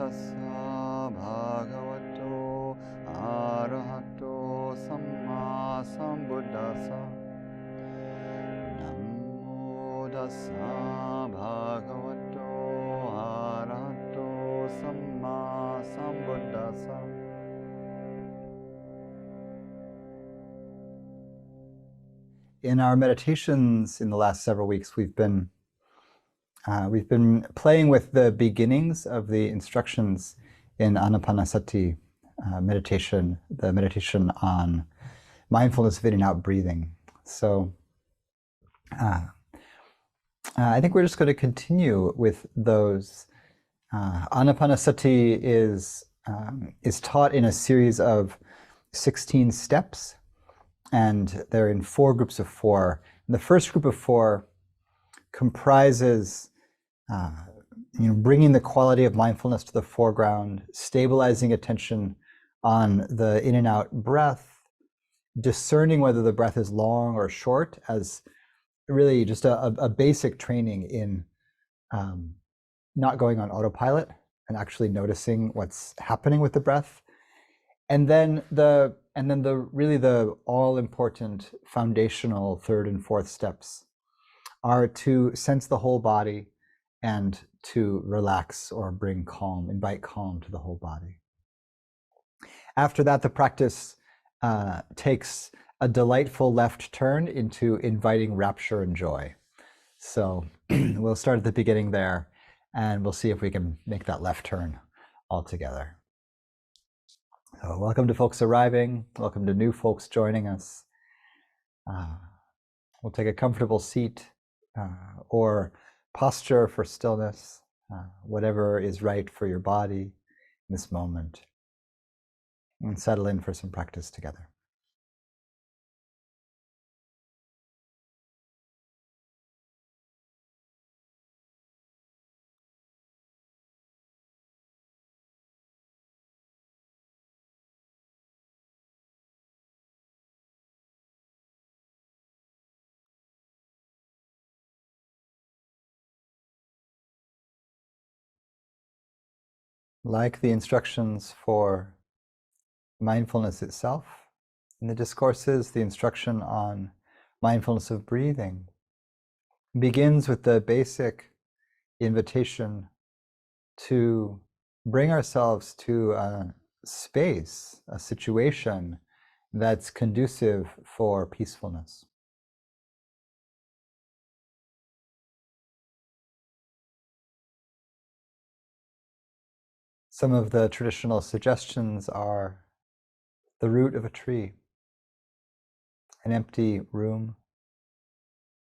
tassa bhagavato arahato sammāsambuddhasa. Namo tassa bhagavato arahato sammāsambuddhasa. In our meditations in the last several weeks, we've been playing with the beginnings of the instructions in ānāpānasati meditation, the meditation on mindfulness of in and out breathing. So I think we're just going to continue with those. Ānāpānasati is taught in a series of 16 steps, and they're in 4 groups of 4. And the first group of 4 comprises bringing the quality of mindfulness to the foreground, stabilizing attention on the in and out breath, discerning whether the breath is long or short, as really just a basic training in not going on autopilot and actually noticing what's happening with the breath. And then the all important foundational 3rd and 4th steps are to sense the whole body and to relax or bring calm, invite calm to the whole body. After that, the practice takes a delightful left turn into inviting rapture and joy. So we'll start at the beginning there, and we'll see if we can make that left turn all together. So welcome to folks arriving. Welcome to new folks joining us. We'll take a comfortable seat or posture for stillness, whatever is right for your body in this moment, and settle in for some practice together. Like the instructions for mindfulness itself, in the discourses, the instruction on mindfulness of breathing begins with the basic invitation to bring ourselves to a space, a situation that's conducive for peacefulness. Some of the traditional suggestions are the root of a tree, an empty room,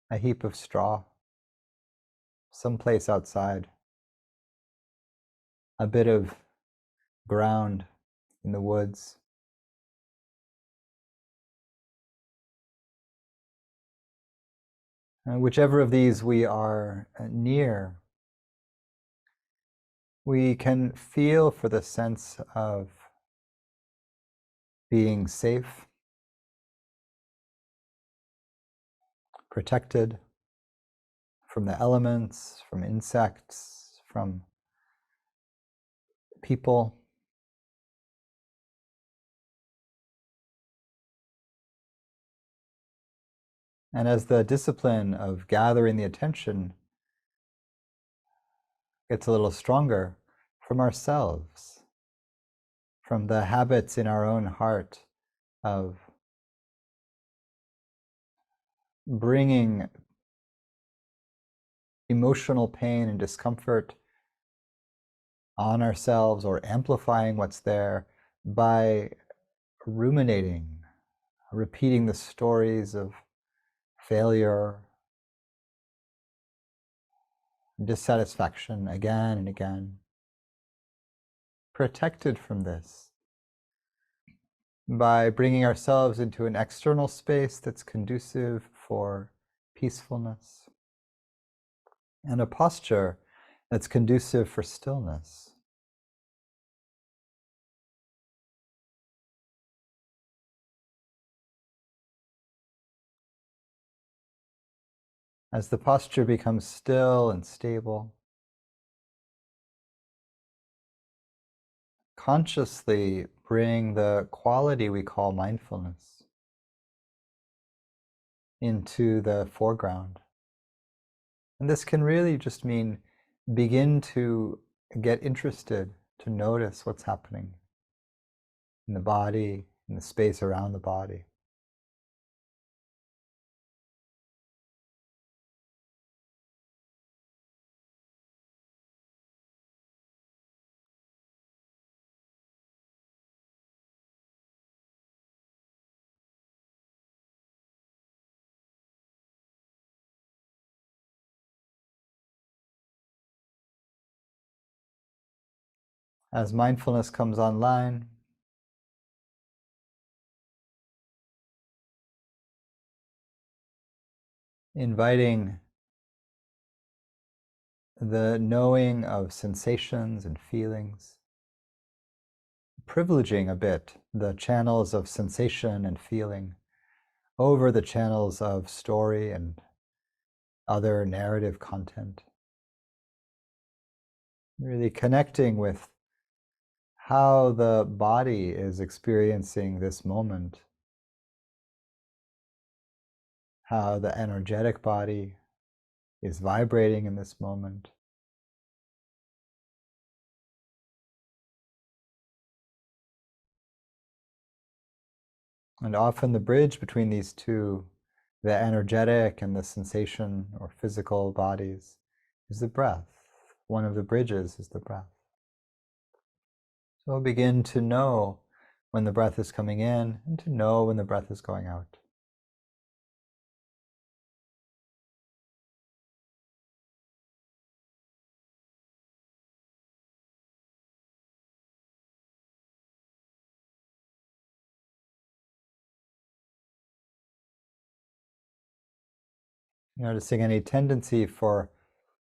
a heap of straw, someplace outside, a bit of ground in the woods. And whichever of these we are near, we can feel for the sense of being safe, protected from the elements, from insects, from people. And as the discipline of gathering the attention gets a little stronger, from ourselves, from the habits in our own heart of bringing emotional pain and discomfort on ourselves or amplifying what's there by ruminating, repeating the stories of failure, dissatisfaction again and again. Protected from this by bringing ourselves into an external space that's conducive for peacefulness and a posture that's conducive for stillness. As the posture becomes still and stable, consciously bring the quality we call mindfulness into the foreground. And this can really just mean begin to get interested, to notice what's happening in the body, in the space around the body. As mindfulness comes online, inviting the knowing of sensations and feelings, privileging a bit the channels of sensation and feeling over the channels of story and other narrative content. Really connecting with how the body is experiencing this moment, how the energetic body is vibrating in this moment. And often the bridge between these two, the energetic and the sensation or physical bodies, is the breath. One of the bridges is the breath. So begin to know when the breath is coming in and to know when the breath is going out. Noticing any tendency for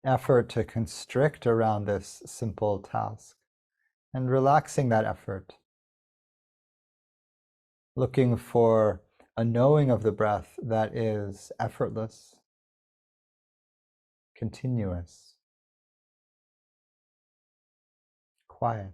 effort to constrict around this simple task and relaxing that effort. Looking for a knowing of the breath that is effortless, continuous, quiet.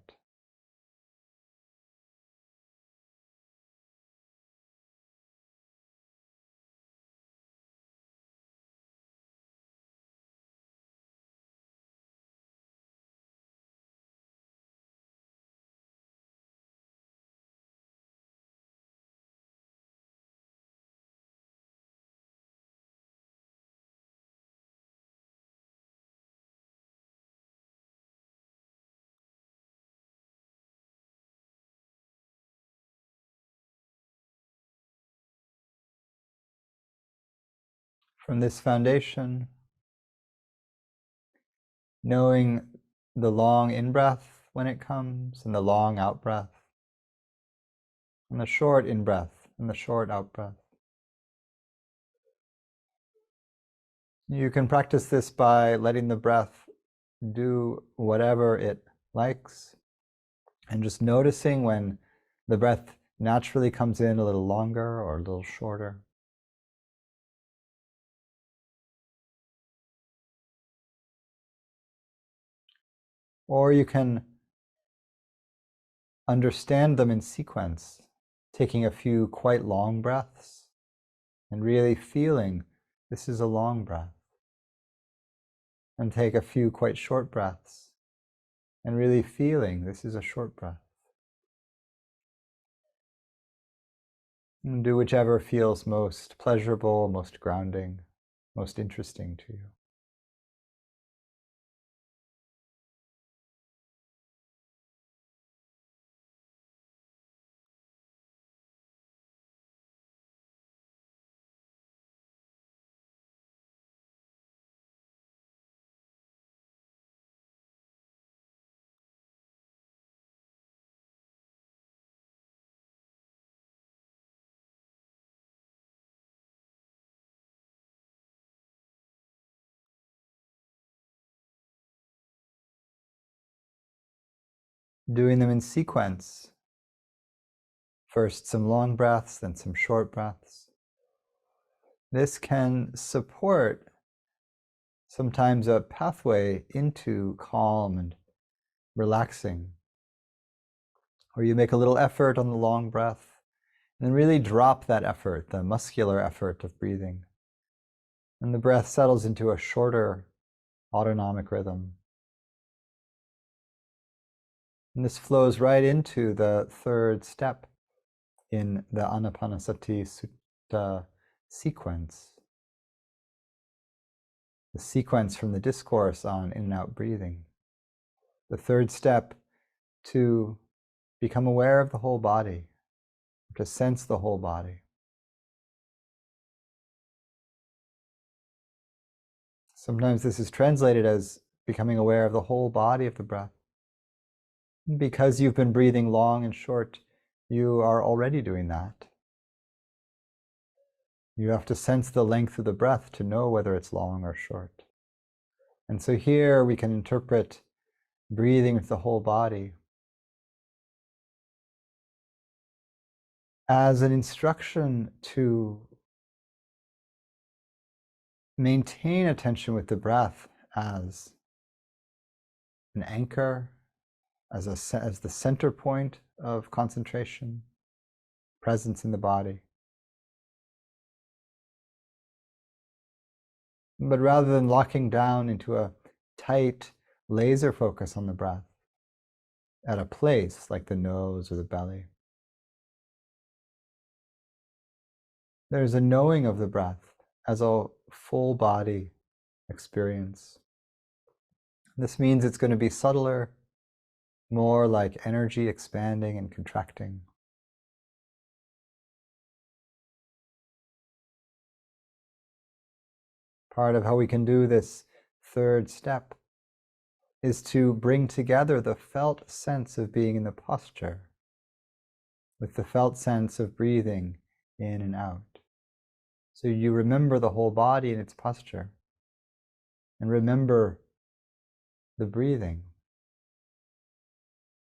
From this foundation, knowing the long in-breath when it comes and the long out-breath, and the short in-breath and the short out-breath. You can practice this by letting the breath do whatever it likes and just noticing when the breath naturally comes in a little longer or a little shorter. Or you can understand them in sequence, taking a few quite long breaths and really feeling this is a long breath. And take a few quite short breaths and really feeling this is a short breath. And do whichever feels most pleasurable, most grounding, most interesting to you. Doing them in sequence. First some long breaths, then some short breaths. This can support sometimes a pathway into calm and relaxing. Or you make a little effort on the long breath, and then really drop that effort, the muscular effort of breathing. And the breath settles into a shorter autonomic rhythm. And this flows right into the third step in the ānāpānasati sutta sequence. The sequence from the discourse on in and out breathing. The third step to become aware of the whole body, to sense the whole body. Sometimes this is translated as becoming aware of the whole body of the breath. Because you've been breathing long and short, you are already doing that. You have to sense the length of the breath to know whether it's long or short. And so here we can interpret breathing with the whole body as an instruction to maintain attention with the breath as an anchor, as the center point of concentration, presence in the body. But rather than locking down into a tight laser focus on the breath at a place like the nose or the belly, there's a knowing of the breath as a full body experience. This means it's going to be subtler, more like energy expanding and contracting. Part of how we can do this third step is to bring together the felt sense of being in the posture with the felt sense of breathing in and out. So you remember the whole body in its posture and remember the breathing.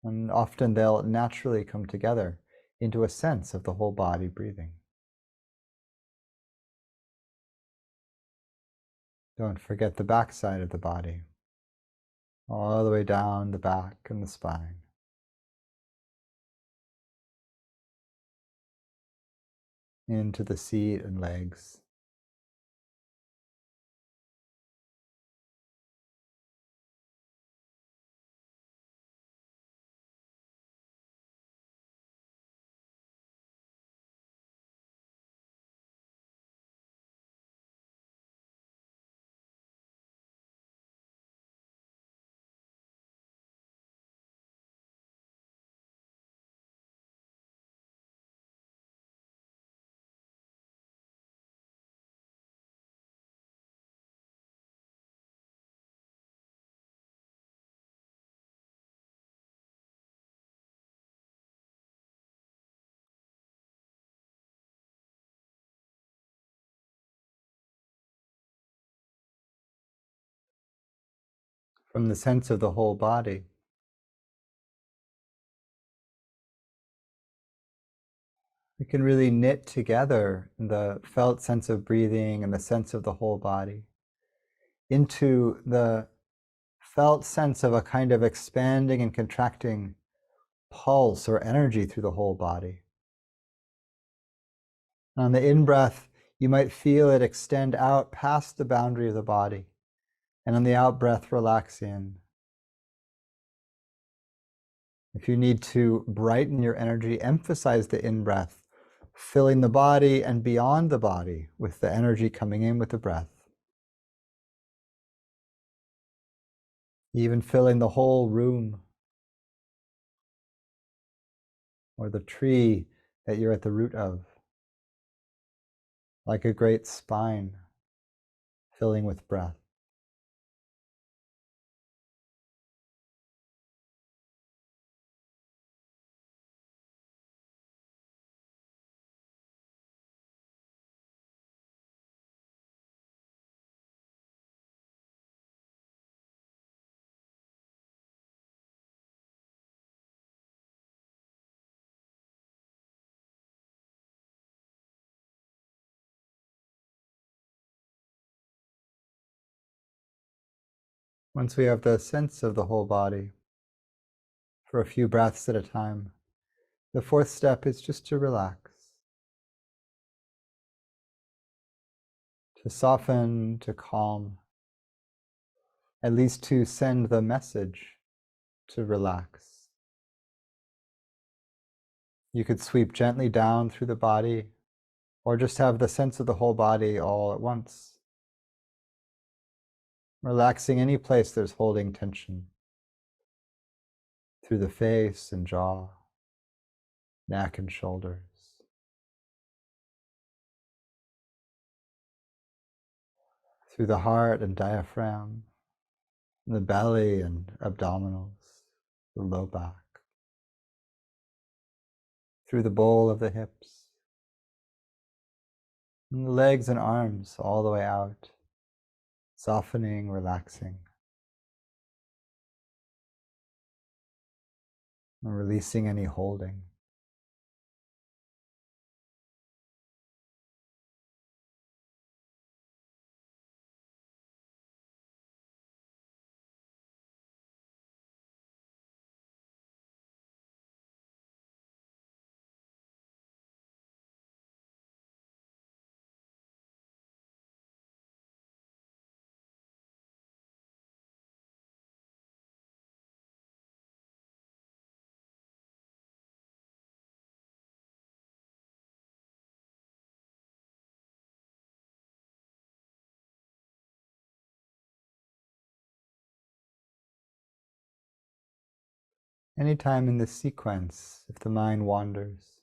And often they'll naturally come together into a sense of the whole body breathing. Don't forget the back side of the body, all the way down the back and the spine. Into the seat and legs. From the sense of the whole body, we can really knit together the felt sense of breathing and the sense of the whole body into the felt sense of a kind of expanding and contracting pulse or energy through the whole body. On the in-breath, you might feel it extend out past the boundary of the body, and on the out-breath, relax in. If you need to brighten your energy, emphasize the in-breath, filling the body and beyond the body with the energy coming in with the breath. Even filling the whole room or the tree that you're at the root of, like a great spine filling with breath. Once we have the sense of the whole body, for a few breaths at a time, The fourth step is just to relax, to soften, to calm, at least to send the message to relax. You could sweep gently down through the body, or just have the sense of the whole body all at once, relaxing any place there's holding tension, through the face and jaw, neck and shoulders, through the heart and diaphragm, the belly and abdominals, the low back, through the bowl of the hips, and the legs and arms all the way out, softening, relaxing, and releasing any holding. Anytime in this sequence, if the mind wanders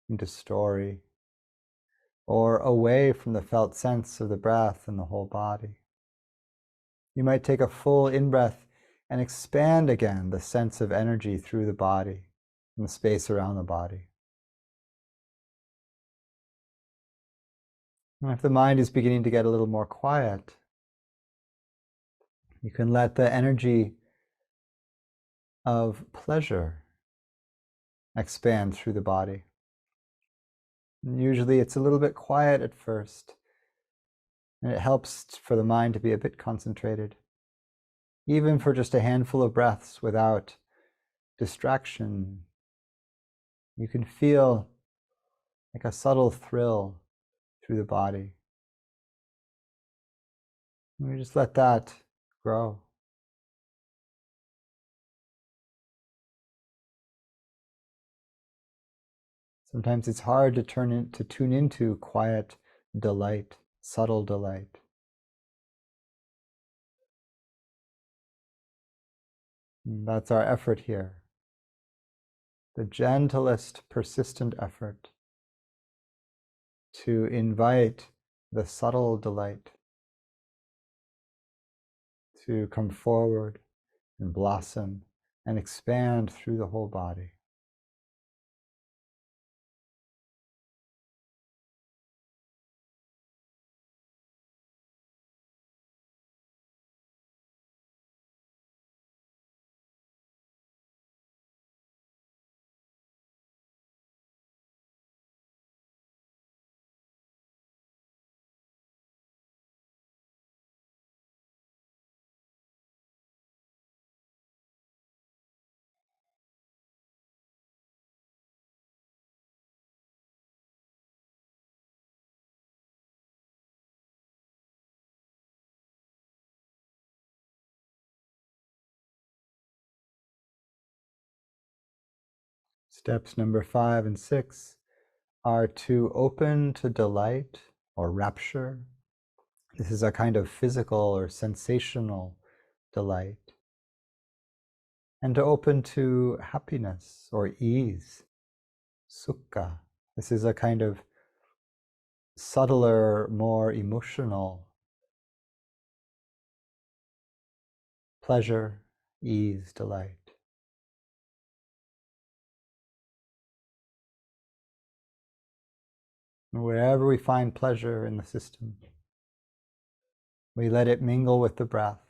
into story or away from the felt sense of the breath and the whole body, you might take a full in-breath and expand again the sense of energy through the body and the space around the body. And if the mind is beginning to get a little more quiet, you can let the energy of pleasure expand through the body. And usually it's a little bit quiet at first, and it helps for the mind to be a bit concentrated, even for just a handful of breaths without distraction. You can feel like a subtle thrill through the body. And we just let that grow. Sometimes it's hard to tune into quiet delight, subtle delight. And that's our effort here. The gentlest, persistent effort to invite the subtle delight to come forward and blossom and expand through the whole body. Steps number 5 and 6 are to open to delight or rapture. This is a kind of physical or sensational delight. And to open to happiness or ease, sukha. This is a kind of subtler, more emotional pleasure, ease, delight. And wherever we find pleasure in the system, we let it mingle with the breath,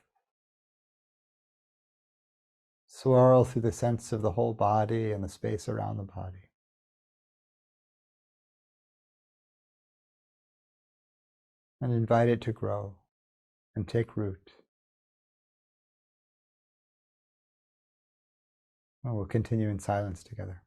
swirl through the sense of the whole body and the space around the body. And invite it to grow and take root. And we'll continue in silence together.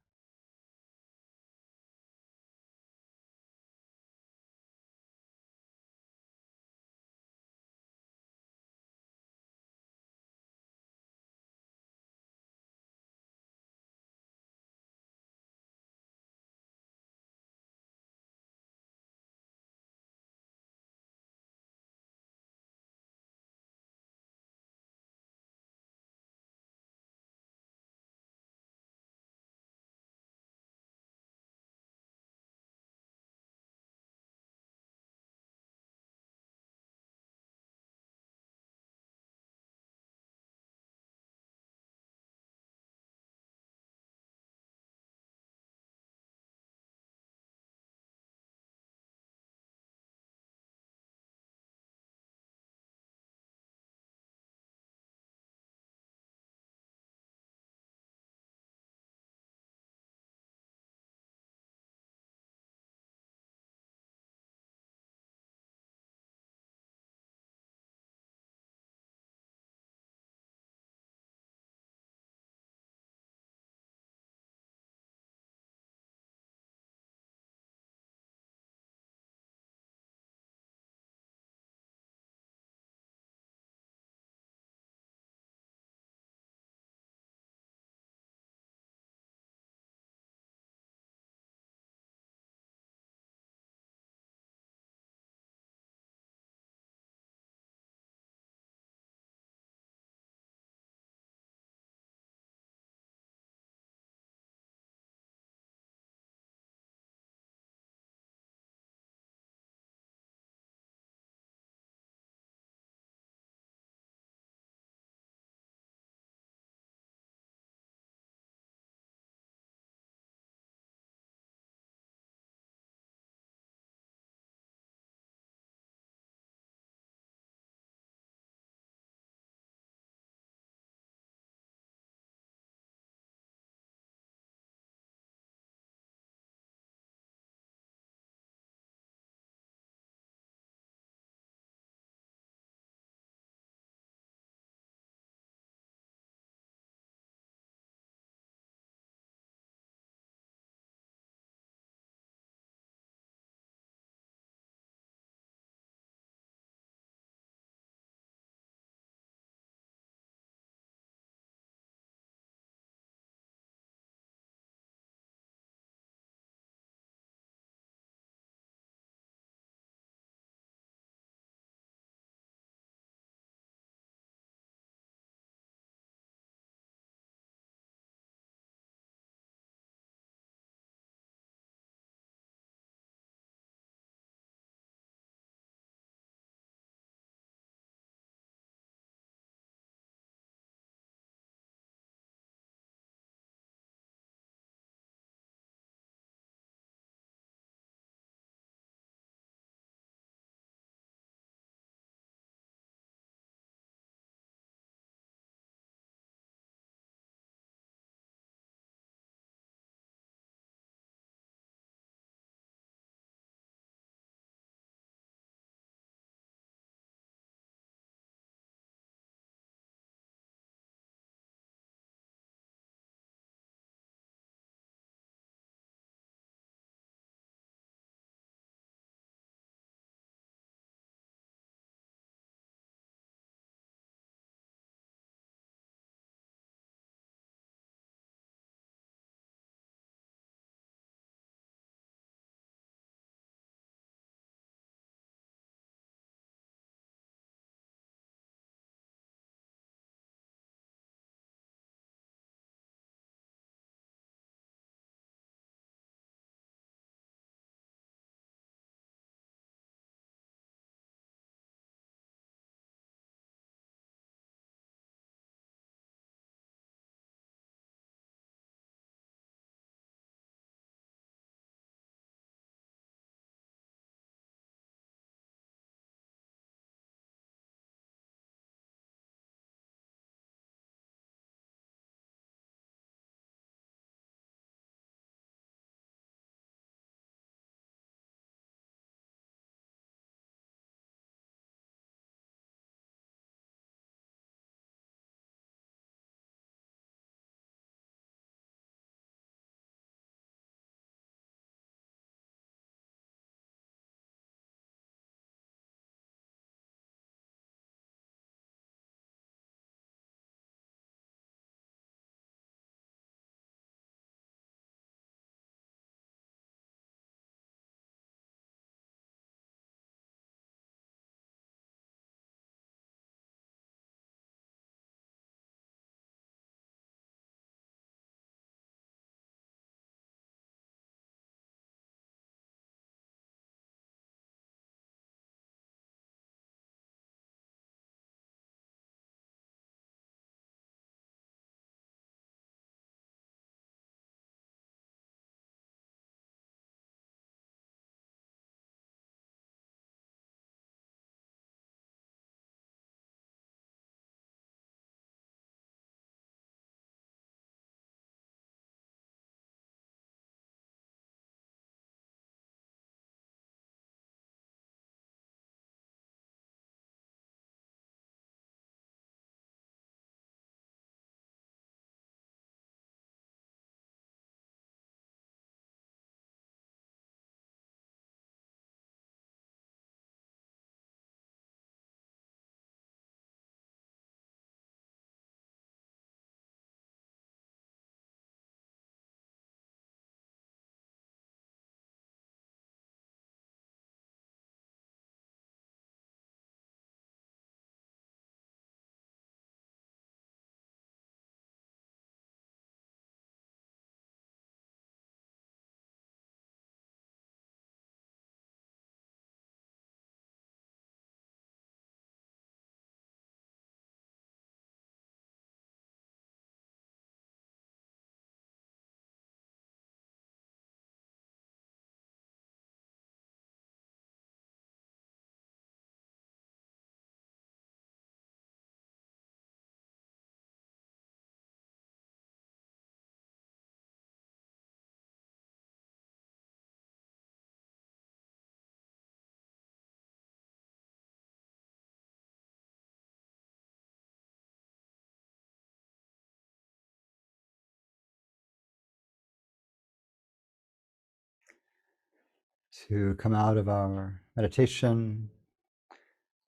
To come out of our meditation,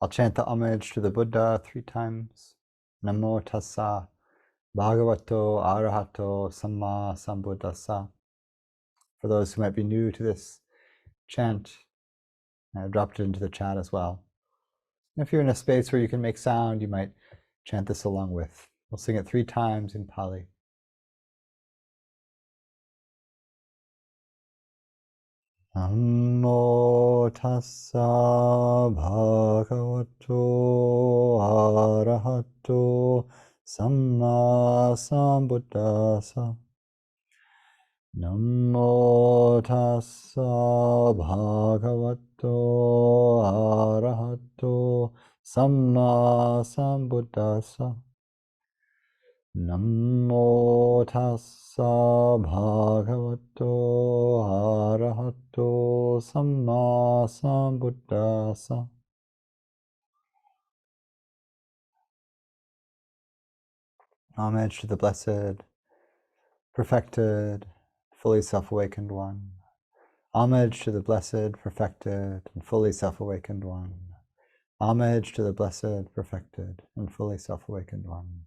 I'll chant the homage to the Buddha 3 times. Namo tassa bhagavato arahato sammāsambuddhasa. For those who might be new to this chant, I've dropped it into the chat as well. And if you're in a space where you can make sound, you might chant this along with. We'll sing it 3 times in Pāli. Namo tassa bhagavato arahato sammāsambuddhasa. Namo tassa bhagavato arahato sammāsambuddhasa. Namo tassa bhagavato arahato sammāsambuddhasa. Homage to the blessed, perfected, fully self-awakened one. Homage to the blessed, perfected, and fully self-awakened one. Homage to the blessed, perfected, and fully self-awakened one.